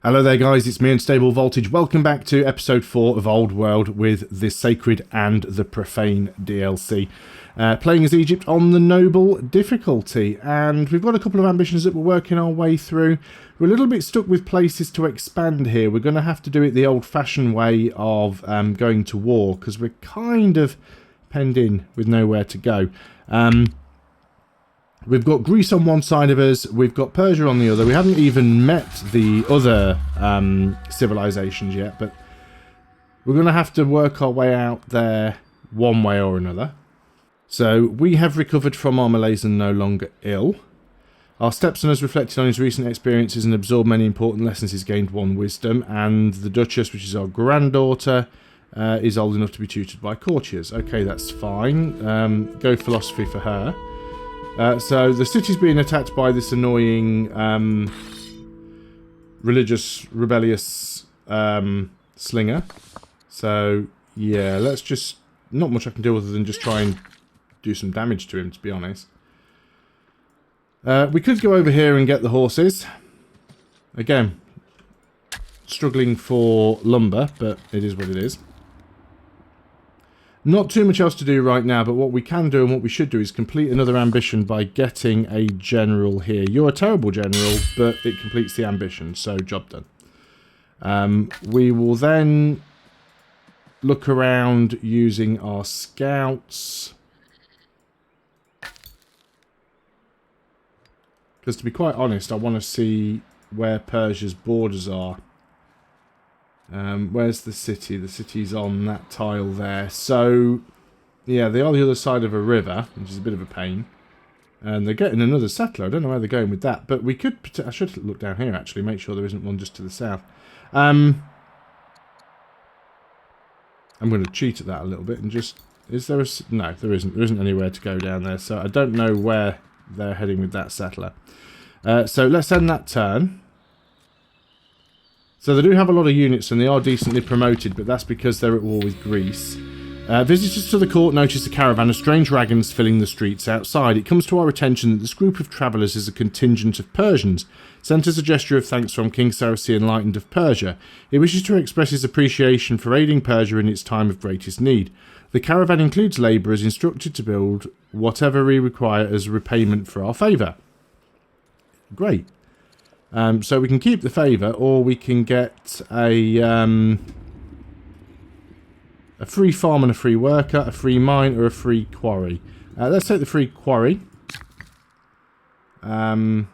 Hello there guys, it's me, Unstable Voltage. Welcome back to episode 4 of Old World with the Sacred and The Profane DLC. Playing as Egypt on the Noble difficulty, and we've got a couple of ambitions that we're working our way through. We're a little bit stuck with places to expand here. We're going to have to do it the old-fashioned way of going to war, because we're kind of penned in with nowhere to go. We've got Greece on one side of us, we've got Persia on the other. We haven't even met the other civilizations yet, but we're going to have to work our way out there one way or another. So, we have recovered from our malaise and no longer ill. Our stepson has reflected on his recent experiences and absorbed many important lessons. He's gained 1 wisdom, and the Duchess, which is our granddaughter, is old enough to be tutored by courtiers. Okay, that's fine. Go philosophy for her. So the city's being attacked by this annoying religious, rebellious slinger. So, yeah, let's just... Not much I can do other than just try and do some damage to him, to be honest. We could go over here and get the horses. Again, struggling for lumber, but it is what it is. Not too much else to do right now, but what we can do and what we should do is complete another ambition by getting a general here. You're a terrible general, but it completes the ambition, so job done. We will then look around using our scouts. Because to be quite honest, I want to see where Persia's borders are. Where's the city? The city's on that tile there. So, yeah, they are the other side of a river, which is a bit of a pain. And they're getting another settler. I don't know where they're going with that. But we could... I should look down here, actually. Make sure there isn't one just to the south. I'm going to cheat at that a little bit and just... Is there a... No, there isn't. There isn't anywhere to go down there. So I don't know where they're heading with that settler. So let's end that turn. So they do have a lot of units and they are decently promoted, but that's because they're at war with Greece. Visitors to the court notice a caravan of strange wagons filling the streets outside. It comes to our attention that this group of travellers is a contingent of Persians, sent as a gesture of thanks from King Sarasi Enlightened of Persia. He wishes to express his appreciation for aiding Persia in its time of greatest need. The caravan includes labourers instructed to build whatever we require as repayment for our favour. Great. So we can keep the favour, or we can get a free farm and a free worker, a free mine, or a free quarry. Let's take the free quarry. And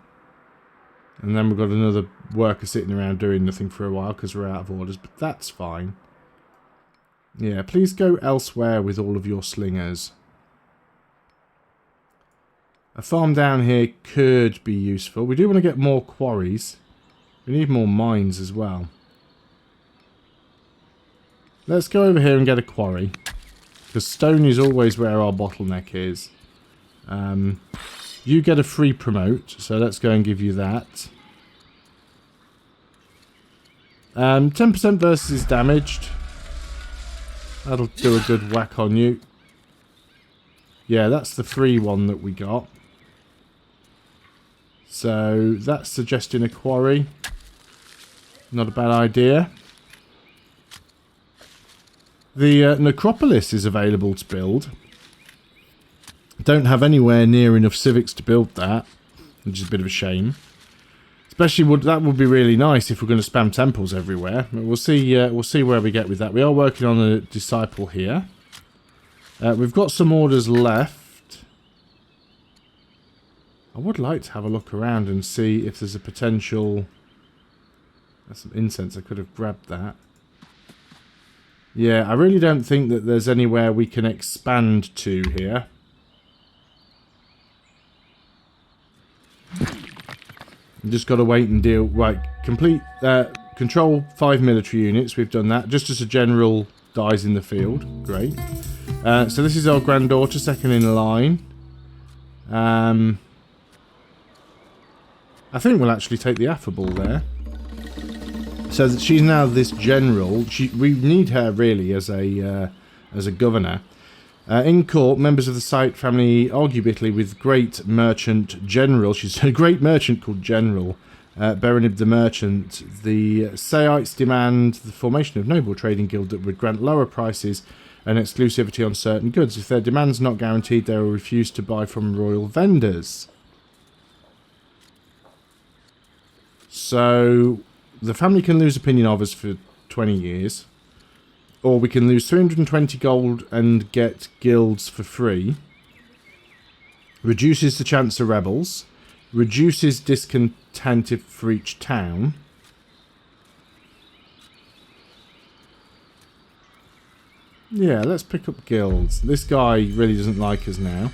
then we've got another worker sitting around doing nothing for a while because we're out of orders, but that's fine. Yeah, please go elsewhere with all of your slingers. A farm down here could be useful. We do want to get more quarries. We need more mines as well. Let's go over here and get a quarry. Because stone is always where our bottleneck is. You get a free promote, so let's go and give you that. 10% versus is damaged. That'll do a good whack on you. Yeah, that's the free one that we got. So, that's suggesting a quarry. Not a bad idea. The necropolis is available to build. Don't have anywhere near enough civics to build that, which is a bit of a shame. Especially, that would be really nice if we're going to spam temples everywhere. But we'll see where we get with that. We are working on a disciple here. We've got some orders left. I would like to have a look around and see if there's a potential... That's some incense, I could have grabbed that. Yeah, I really don't think that there's anywhere we can expand to here. Just got to wait and deal... Right, complete... control 5 military units, we've done that. Just as a general dies in the field. Great. So this is our granddaughter, second in line. I think we'll actually take the affable there. So that she's now this general. We need her really as a governor. In court, members of the Sight family argue bitterly with great merchant General. She's a great merchant called General. Berenib the Merchant. The Saites demand the formation of noble trading guild that would grant lower prices and exclusivity on certain goods. If their demands not guaranteed, they will refuse to buy from royal vendors. So the family can lose opinion of us for 20 years. Or we can lose 320 gold and get guilds for free. Reduces the chance of rebels. Reduces discontent for each town. Yeah, let's pick up guilds. This guy really doesn't like us now.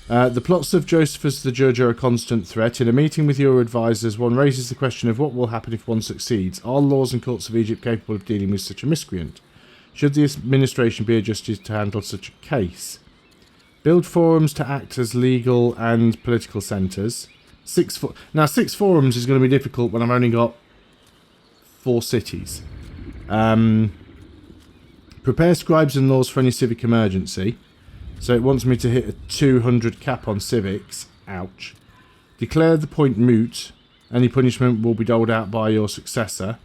The plots of Josephus the Judge are a constant threat. In a meeting with your advisors, one raises the question of what will happen if one succeeds. Are laws and courts of Egypt capable of dealing with such a miscreant? Should the administration be adjusted to handle such a case? Build forums to act as legal and political centres. Now, 6 forums is going to be difficult when I've only got 4 cities. Prepare scribes and laws for any civic emergency. So it wants me to hit a 200 cap on civics. Ouch. Declare the point moot. Any punishment will be doled out by your successor.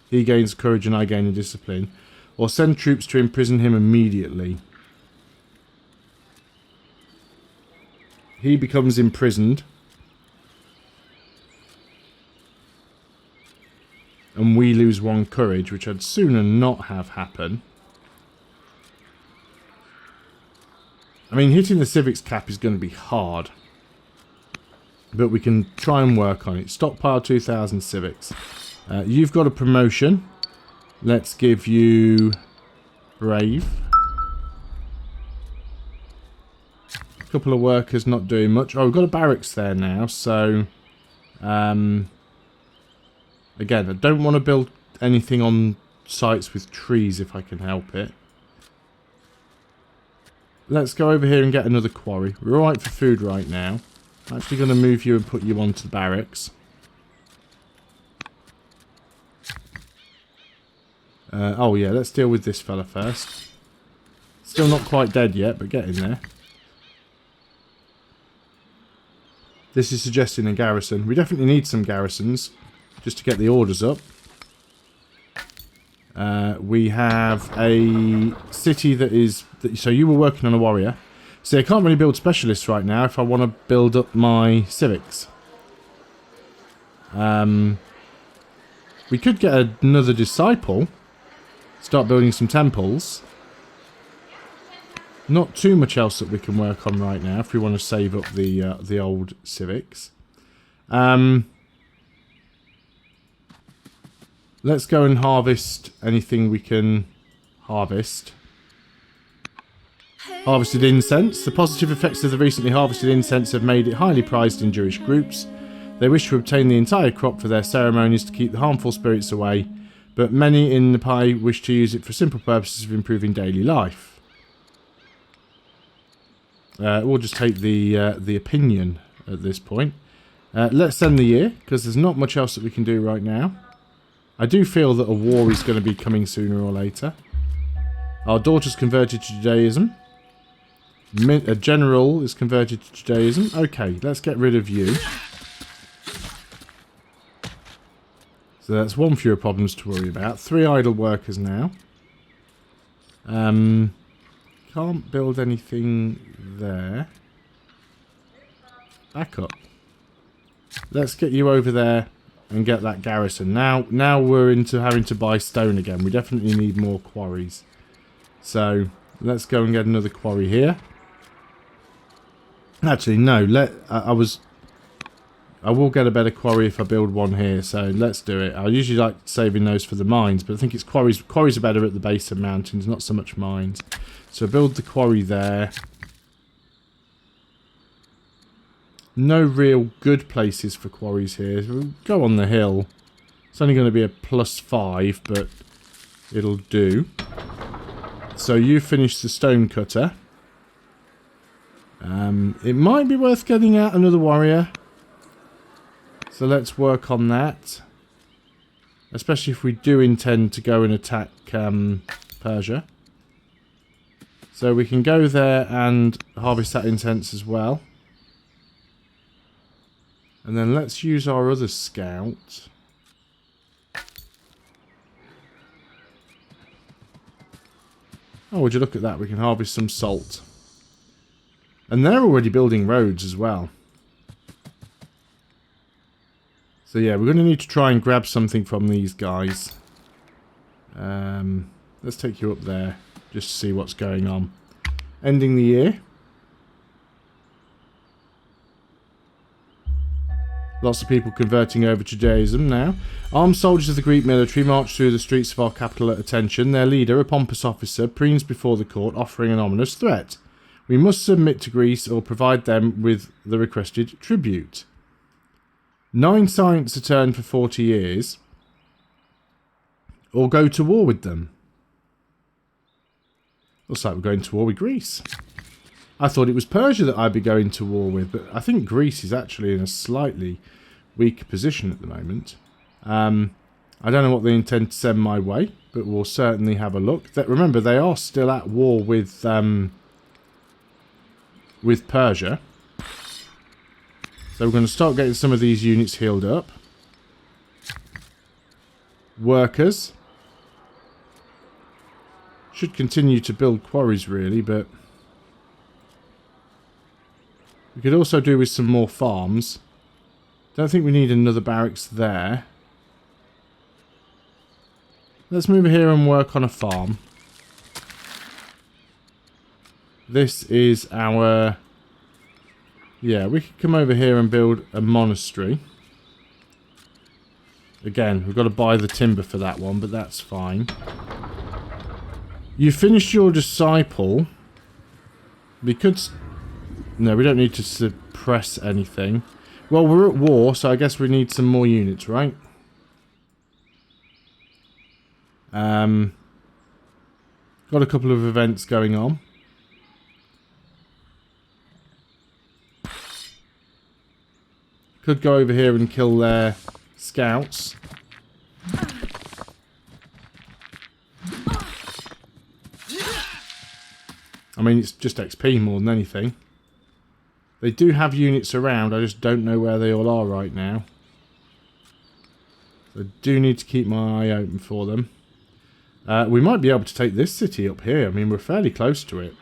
He gains courage and I gain a discipline. Or send troops to imprison him immediately. He becomes imprisoned. And we lose 1 courage, which I'd sooner not have happen. I mean, hitting the civics cap is going to be hard. But we can try and work on it. Stockpile 2,000 civics. You've got a promotion. Let's give you brave. A couple of workers not doing much. Oh, we've got a barracks there now, so... again, I don't want to build anything on sites with trees if I can help it. Let's go over here and get another quarry. We're alright for food right now. I'm actually going to move you and put you onto the barracks. Oh yeah, let's deal with this fella first. Still not quite dead yet, but getting there. This is suggesting a garrison. We definitely need some garrisons, just to get the orders up. We have a city that is... So you were working on a warrior. See, I can't really build specialists right now if I want to build up my civics. We could get another disciple. Start building some temples. Not too much else that we can work on right now if we want to save up the old civics. Let's go and harvest anything we can harvest. Harvested incense. The positive effects of the recently harvested incense have made it highly prized in Jewish groups. They wish to obtain the entire crop for their ceremonies to keep the harmful spirits away, but many in Nepal wish to use it for simple purposes of improving daily life. We'll just take the opinion at this point. Let's end the year, because there's not much else that we can do right now. I do feel that a war is going to be coming sooner or later. Our daughter's converted to Judaism. A general is converted to Judaism. Okay, let's get rid of you. So that's 1 fewer problems to worry about. 3 idle workers now. Can't build anything there. Back up. Let's get you over there and get that garrison. Now we're into having to buy stone again. We definitely need more quarries. So let's go and get another quarry here. Actually, no. I will get a better quarry if I build one here. So let's do it. I usually like saving those for the mines, but I think it's quarries. Quarries are better at the base of mountains, not so much mines. So build the quarry there. No real good places for quarries here. We'll go on the hill. It's only going to be a +5, but it'll do. So you finish the stone cutter. It might be worth getting out another warrior. So let's work on that. Especially if we do intend to go and attack Persia. So we can go there and harvest that incense as well. And then let's use our other scout. Oh, would you look at that? We can harvest some salt. And they're already building roads as well. So yeah, we're going to need to try and grab something from these guys. Let's take you up there, just to see what's going on. Ending the year. Lots of people converting over to Judaism now. Armed soldiers of the Greek military march through the streets of our capital at attention. Their leader, a pompous officer, preens before the court, offering an ominous threat. We must submit to Greece or provide them with the requested tribute. 9 science returned for 40 years. Or go to war with them. Looks like we're going to war with Greece. I thought it was Persia that I'd be going to war with, but I think Greece is actually in a slightly weaker position at the moment. I don't know what they intend to send my way, but we'll certainly have a look. Remember, they are still at war with Persia. So we're going to start getting some of these units healed up. Workers. Should continue to build quarries, really, but we could also do with some more farms. Don't think we need another barracks there. Let's move here and work on a farm. This is our... Yeah, we could come over here and build a monastery. Again, we've got to buy the timber for that one, but that's fine. You finished your disciple. We could... No, we don't need to suppress anything. Well, we're at war, so I guess we need some more units, right? Got a couple of events going on. Could go over here and kill their scouts. I mean, it's just XP more than anything. They do have units around, I just don't know where they all are right now. So I do need to keep my eye open for them. We might be able to take this city up here. I mean, we're fairly close to it.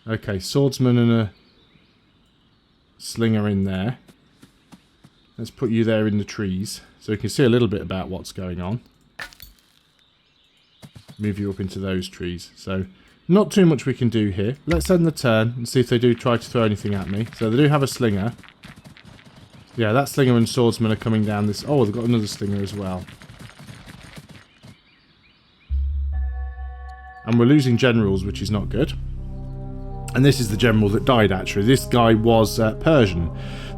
Okay, swordsman and a slinger in there. Let's put you there in the trees so you can see a little bit about what's going on. Move you up into those trees. So, not too much we can do here. Let's end the turn and see if they do try to throw anything at me. So, they do have a slinger. Yeah, that slinger and swordsman are coming down this... Oh, they've got another slinger as well. And we're losing generals, which is not good. And this is the general that died, actually. This guy was Persian.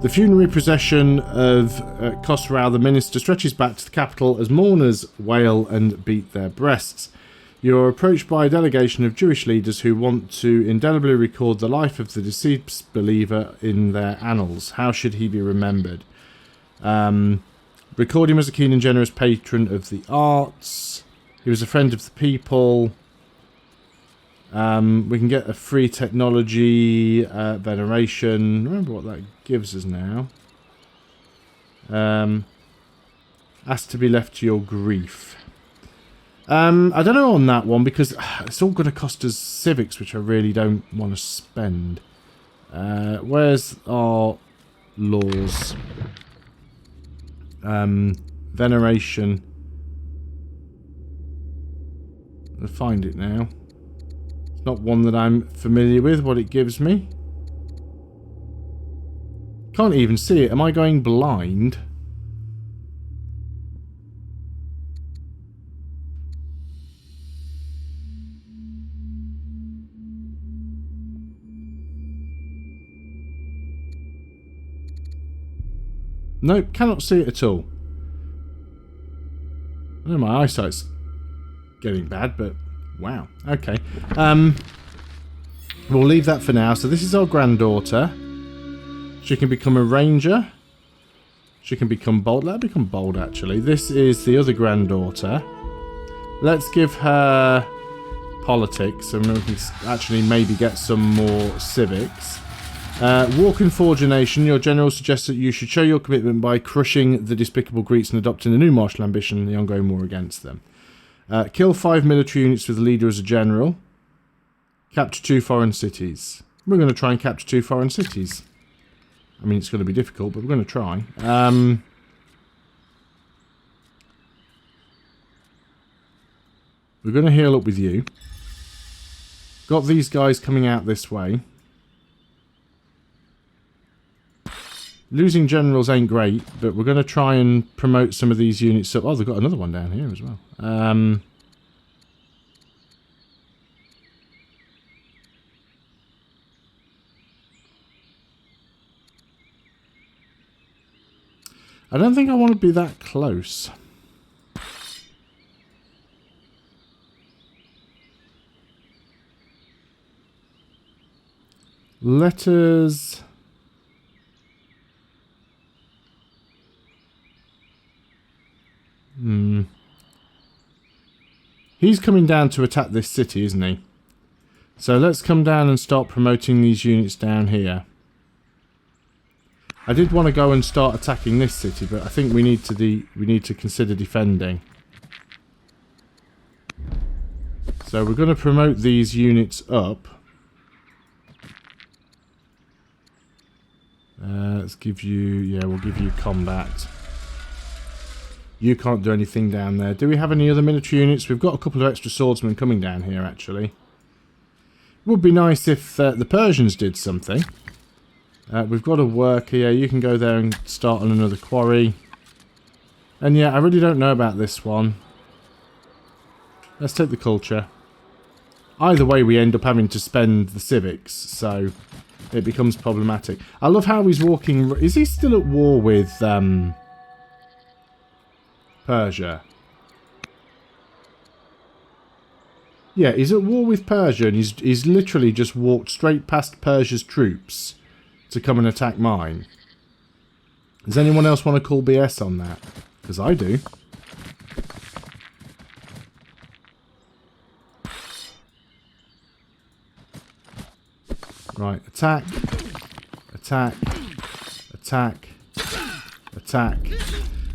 The funerary procession of Khosrau, the minister, stretches back to the capital as mourners wail and beat their breasts. You're approached by a delegation of Jewish leaders who want to indelibly record the life of the deceased believer in their annals. How should he be remembered? Record him as a keen and generous patron of the arts. He was a friend of the people. We can get a free technology veneration. Remember what that gives us now. Asked to be left to your grief. I don't know on that one because it's all going to cost us civics, which I really don't want to spend. Where's our laws? Veneration. I'll find it now. It's not one that I'm familiar with, what it gives me. Can't even see it. Am I going blind? Nope, cannot see it at all. I know my eyesight's getting bad, but wow. Okay. We'll leave that for now. So this is our granddaughter. She can become a ranger. She can become bold. Let her become bold, actually. This is the other granddaughter. Let's give her politics, and we can actually maybe get some more civics. Walk and forge a nation. Your general suggests that you should show your commitment by crushing the despicable Greeks and adopting a new martial ambition in the ongoing war against them. Kill 5 military units with the leader as a general. Capture 2 foreign cities. We're going to try and capture 2 foreign cities. I mean, it's going to be difficult, but we're going to try. We're going to heal up with you. Got these guys coming out this way. Losing generals ain't great, but we're going to try and promote some of these units up. Oh, they've got another one down here as well. I don't think I want to be that close. Let us... He's coming down to attack this city, isn't he? So let's come down and start promoting these units down here. I did want to go and start attacking this city, but I think we need to consider defending. So we're going to promote these units up. Let's give you... Yeah, we'll give you combat. You can't do anything down there. Do we have any other military units? We've got a couple of extra swordsmen coming down here, actually. It would be nice if the Persians did something. We've got a worker. Yeah, you can go there and start on another quarry. And yeah, I really don't know about this one. Let's take the culture. Either way, we end up having to spend the civics, so it becomes problematic. I love how he's walking... Is he still at war with... Persia. Yeah, he's at war with Persia, and he's literally just walked straight past Persia's troops to come and attack mine. Does anyone else want to call BS on that? Because I do. Right, attack. Attack. Attack. Attack.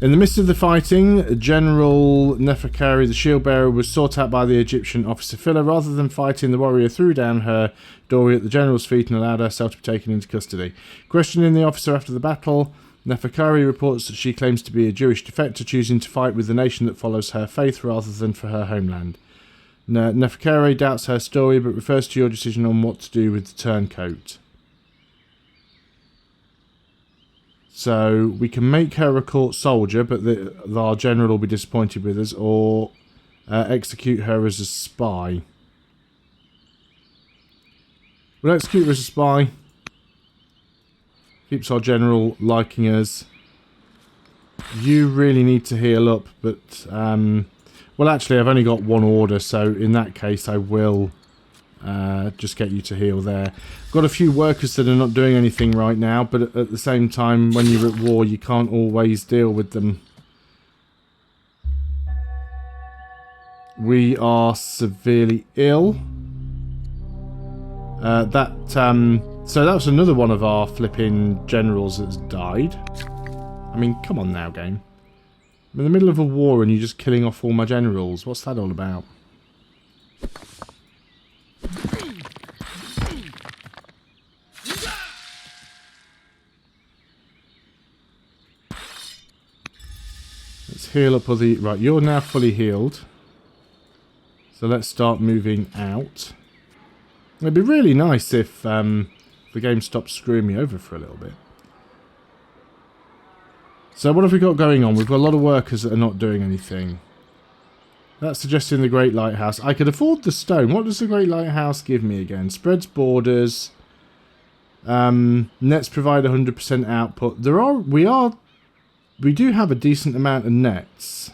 In the midst of the fighting, General Neferkari, the shield bearer, was sought out by the Egyptian officer Phila. Rather than fighting, the warrior threw down her dory at the general's feet and allowed herself to be taken into custody. Questioning the officer after the battle, Neferkari reports that she claims to be a Jewish defector, choosing to fight with the nation that follows her faith rather than for her homeland. Neferkari doubts her story, but refers to your decision on what to do with the turncoat. So we can make her a court soldier, but our general will be disappointed with us, or execute her as a spy. We'll execute her as a spy. Keeps our general liking us. You really need to heal up, but... well, actually, I've only got one order, so in that case, I will just get you to heal there. Got a few workers that are not doing anything right now, but at the same time, when you're at war, you can't always deal with them. We are severely ill. So that's another one of our flipping generals that's died. I mean, come on now, game. I'm in the middle of a war and you're just killing off all my generals. What's that all about? Let's heal up all the... Right, you're now fully healed. So let's start moving out. It'd be really nice if the game stopped screwing me over for a little bit. So what have we got going on? We've got a lot of workers that are not doing anything. That's suggesting the Great Lighthouse. I could afford the stone. What does the Great Lighthouse give me again? Spreads borders. Nets provide 100% output. We do have a decent amount of nets.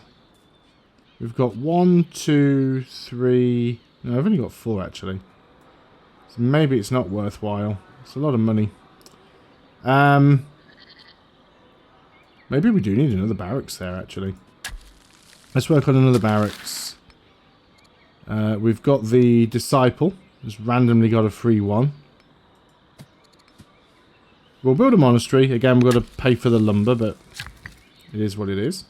We've got 1, 2, 3... No, I've only got 4 actually. So maybe it's not worthwhile. It's a lot of money. Maybe we do need another barracks there, actually. Let's work on another barracks. We've got the disciple. Just randomly got a free one. We'll build a monastery. Again, we've got to pay for the lumber, but it is what it is.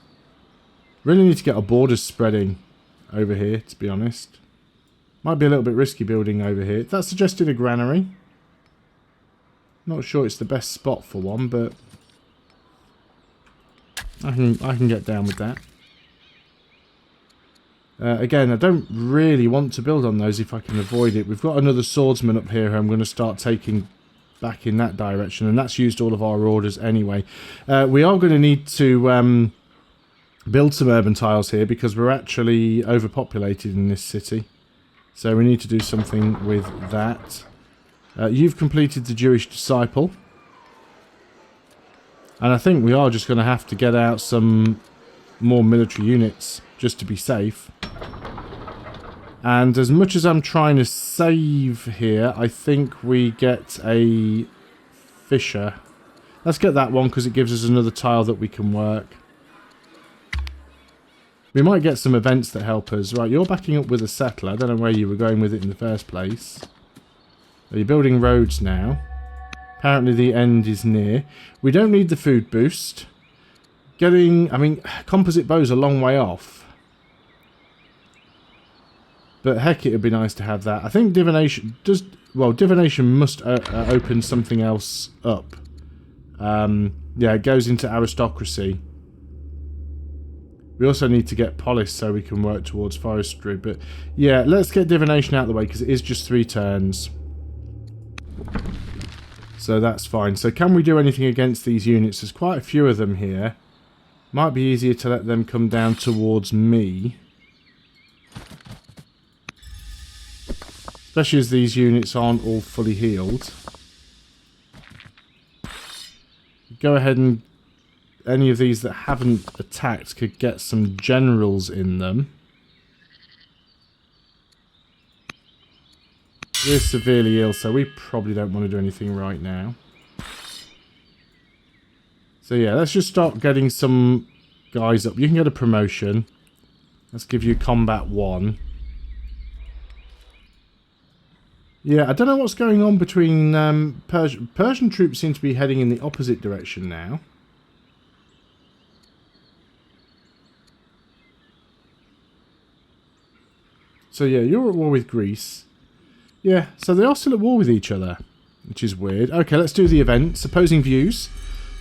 Really need to get our borders spreading over here, to be honest. Might be a little bit risky building over here. That suggested a granary. Not sure it's the best spot for one, but I can get down with that. Again, I don't really want to build on those if I can avoid it. We've got another swordsman up here who I'm going to start taking back in that direction, and that's used all of our orders anyway. We are going to need to build some urban tiles here because we're actually overpopulated in this city. So we need to do something with that. You've completed the Jewish disciple. And I think we are just going to have to get out some more military units just to be safe. And as much as I'm trying to save here, I think we get a fisher. Let's get that one because it gives us another tile that we can work. We might get some events that help us. Right, you're backing up with a settler. I don't know where you were going with it in the first place. You're building roads now. Apparently the end is near. We don't need the food boost. I mean, composite bow's a long way off. But heck, it would be nice to have that. I think divination does... Well, divination must open something else up. Yeah, it goes into aristocracy. We also need to get polish so we can work towards forestry. But yeah, let's get divination out of the way because it is just 3 turns. So that's fine. So can we do anything against these units? There's quite a few of them here. Might be easier to let them come down towards me. Especially as these units aren't all fully healed. Go ahead and... Any of these that haven't attacked could get some generals in them. We're severely ill, so we probably don't want to do anything right now. So yeah, let's just start getting some guys up. You can get a promotion. Let's give you combat 1. Yeah, I don't know what's going on between Persian troops seem to be heading in the opposite direction now. So yeah, you're at war with Greece. Yeah, so they are still at war with each other, which is weird. Okay, let's do the events. Opposing views.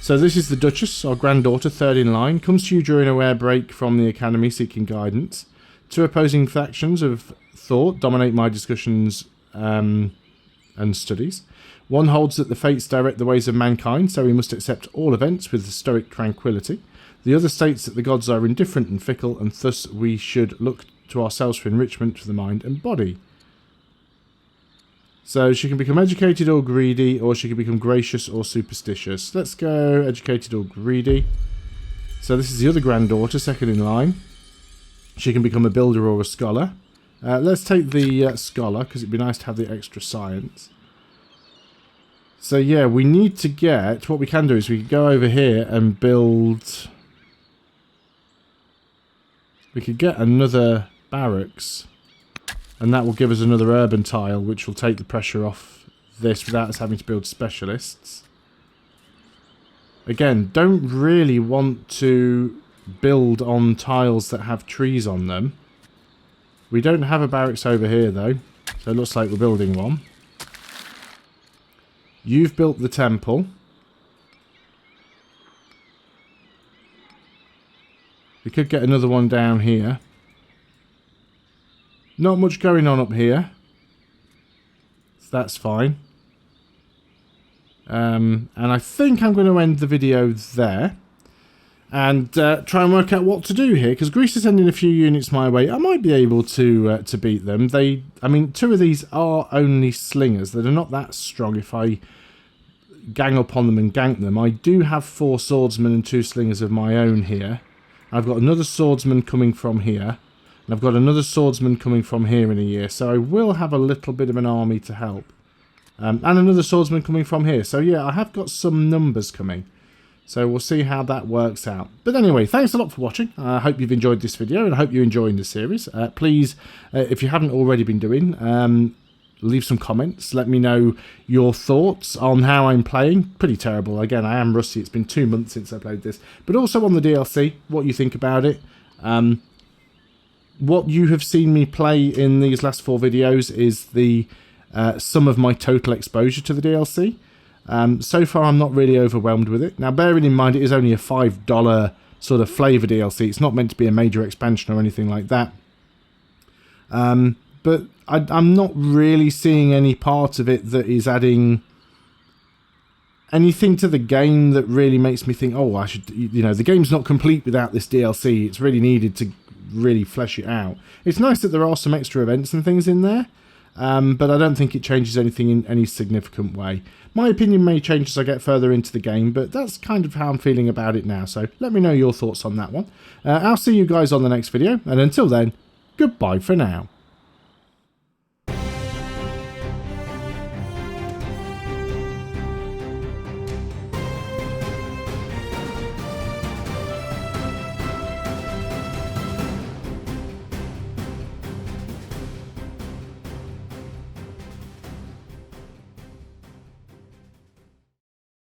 So this is the Duchess, our granddaughter, 3rd in line. Comes to you during a rare break from the Academy seeking guidance. 2 opposing factions of thought dominate my discussions and studies. 1 holds that the fates direct the ways of mankind, so we must accept all events with stoic tranquility. The other states that the gods are indifferent and fickle, and thus we should look to ourselves for enrichment for the mind and body. So she can become educated or greedy, or she can become gracious or superstitious. Let's go educated or greedy. So this is the other granddaughter, 2nd in line. She can become a builder or a scholar. Let's take the scholar, because it'd be nice to have the extra science. So yeah, we need to get... What we can do is we can go over here and build... We could get another barracks. And that will give us another urban tile, which will take the pressure off this without us having to build specialists. Again, don't really want to build on tiles that have trees on them. We don't have a barracks over here, though. So it looks like we're building one. You've built the temple. We could get another one down here. Not much going on up here. So that's fine. And I think I'm going to end the video there. And try and work out what to do here. Because Greece is sending a few units my way. I might be able to beat them. I mean, 2 of these are only slingers. They're not that strong if I gang up on them and gank them. I do have 4 swordsmen and 2 slingers of my own here. I've got another swordsman coming from here. And I've got another swordsman coming from here in a year. So I will have a little bit of an army to help. And another swordsman coming from here. So yeah, I have got some numbers coming. So we'll see how that works out. But anyway, thanks a lot for watching. I hope you've enjoyed this video and I hope you're enjoying the series. Please, if you haven't already been doing, leave some comments. Let me know your thoughts on how I'm playing. Pretty terrible. Again, I am rusty. It's been 2 months since I played this. But also on the DLC, what you think about it. What you have seen me play in these last 4 videos is the sum of my total exposure to the DLC. So far, I'm not really overwhelmed with it. Now, bearing in mind, it is only a $5 sort of flavour DLC. It's not meant to be a major expansion or anything like that. But I'm not really seeing any part of it that is adding anything to the game that really makes me think, oh, I should, you know, the game's not complete without this DLC. It's really needed to really flesh it out. It's nice that there are some extra events and things in there. But I don't think it changes anything in any significant way. My opinion may change as I get further into the game, but that's kind of how I'm feeling about it now. So let me know your thoughts on that one. I'll see you guys on the next video, and until then, goodbye for now.